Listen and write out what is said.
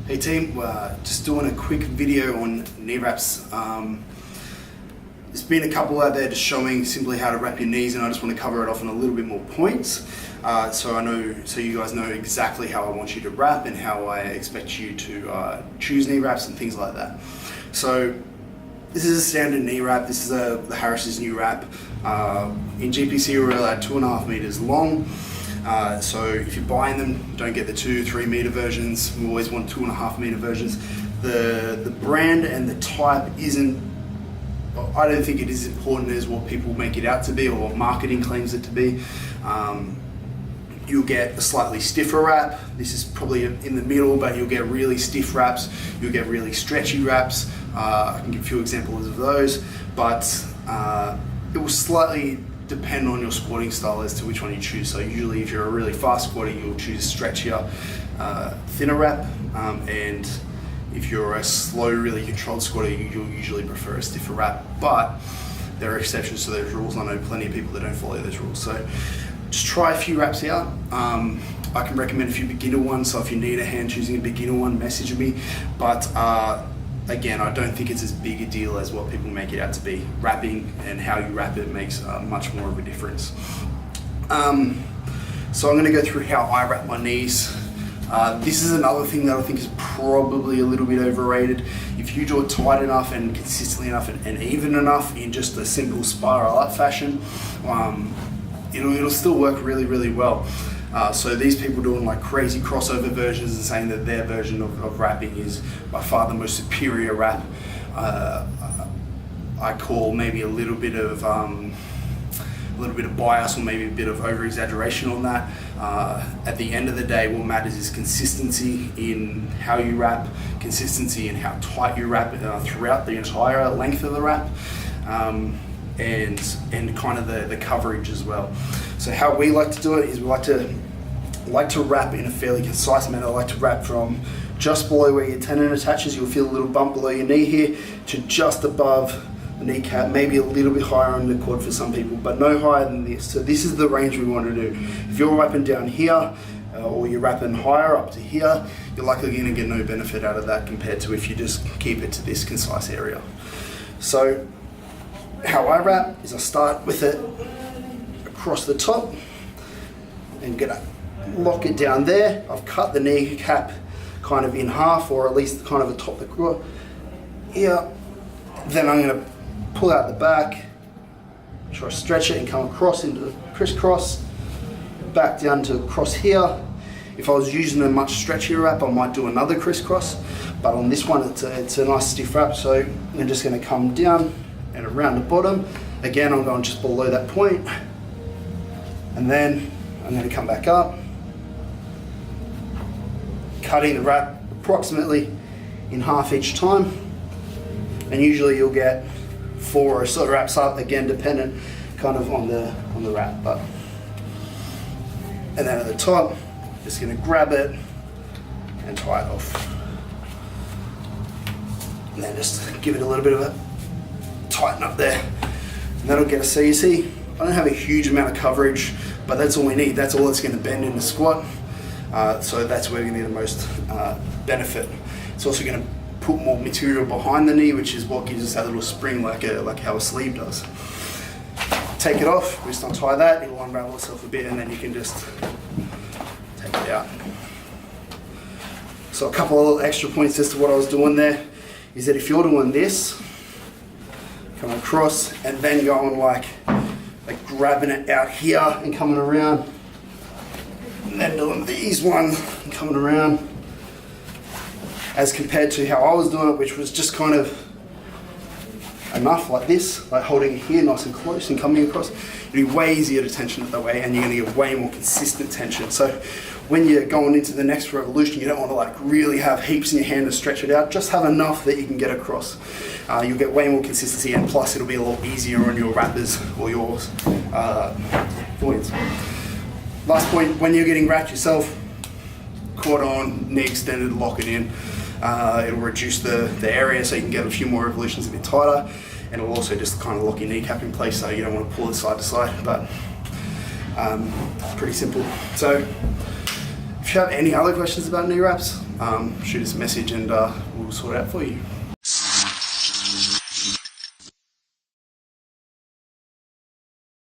Hey team, just doing a quick video on knee wraps. There's been a couple out there just showing simply how to wrap your knees, and I just want to cover it off in a little bit more points. So you guys know exactly how I want you to wrap and how I expect you to choose knee wraps and things like that. So this is a standard knee wrap. This is the Harris's new wrap. In GPC we're allowed 2.5 meters long. So if you're buying them, don't get the 2-3 meter versions. We always want 2.5 meter versions. The brand and the type isn't, I don't think it is important as what people make it out to be or what marketing claims it to be. You'll get a slightly stiffer wrap. This is probably in the middle, but you'll get really stiff wraps. You'll get really stretchy wraps. I can give a few examples of those, but it will slightly depend on your squatting style as to which one you choose. So usually if you're a really fast squatter, you'll choose a stretchier, thinner wrap, and if you're a slow, really controlled squatter, you'll usually prefer a stiffer wrap. But there are exceptions to those rules. I know plenty of people that don't follow those rules. So just try a few wraps out. I can recommend a few beginner ones, so if you need a hand choosing a beginner one, message me. But again, I don't think it's as big a deal as what people make it out to be. Wrapping and how you wrap it makes much more of a difference. So I'm going to go through how I wrap my knees. This is another thing that I think is probably a little bit overrated. If you do it tight enough and consistently enough and even enough in just a simple spiral up fashion, it'll still work really, really well. So these people doing like crazy crossover versions and saying that their version of wrapping is by far the most superior wrap, I call maybe a little bit of bias or maybe a bit of over exaggeration on that. At the end of the day, what matters is consistency in how you wrap, consistency in how tight you wrap throughout the entire length of the wrap, and kind of the coverage as well. So how we like to do it is we like to wrap in a fairly concise manner. I like to wrap from just below where your tendon attaches. You'll feel a little bump below your knee here to just above the kneecap, maybe a little bit higher on the quad for some people, but no higher than this. So this is the range we want to do. If you're wrapping down here or you're wrapping higher up to here, you're likely going to get no benefit out of that compared to if you just keep it to this concise area. So how I wrap is I start with it across the top and gonna lock it down there. I've cut the kneecap kind of in half, or at least kind of atop the quad here. Then I'm gonna pull out the back, try to stretch it and come across into the crisscross, back down to across here. If I was using a much stretchier wrap, I might do another crisscross, but on this one it's a nice stiff wrap, so I'm just gonna come down and around the bottom. Again, I'm going just below that point, and then I'm going to come back up, cutting the wrap approximately in half each time, and usually you'll get 4 or so wraps up, again dependent kind of on the wrap. But and then at the top, just going to grab it and tie it off, and then just give it a little bit of a tighten up there, and that'll get us. So you see, I don't have a huge amount of coverage, but that's all we need. That's all that's going to bend in the squat. So that's where we need the most benefit. It's also going to put more material behind the knee, which is what gives us that little spring, like how a sleeve does. Take it off, we just untie that, it'll unravel itself a bit, and then you can just take it out. So a couple of little extra points as to what I was doing there is that if you're doing this, come across and then going like grabbing it out here and coming around, and then doing these one and coming around, as compared to how I was doing it, which was just kind of enough like this, like holding it here nice and close and coming across. It'll be way easier to tension it that way, and you're going to get way more consistent tension. So when you're going into the next revolution, you don't want to like really have heaps in your hand and stretch it out. Just have enough that you can get across. You'll get way more consistency, and plus it'll be a lot easier on your wrappers or your points. Last point, when you're getting wrapped yourself, cord on, knee extended, lock it in. It'll reduce the area so you can get a few more revolutions a bit tighter, and it'll also just kind of lock your kneecap in place so you don't want to pull it side to side, but pretty simple. So if you have any other questions about knee wraps, shoot us a message and we'll sort it out for you.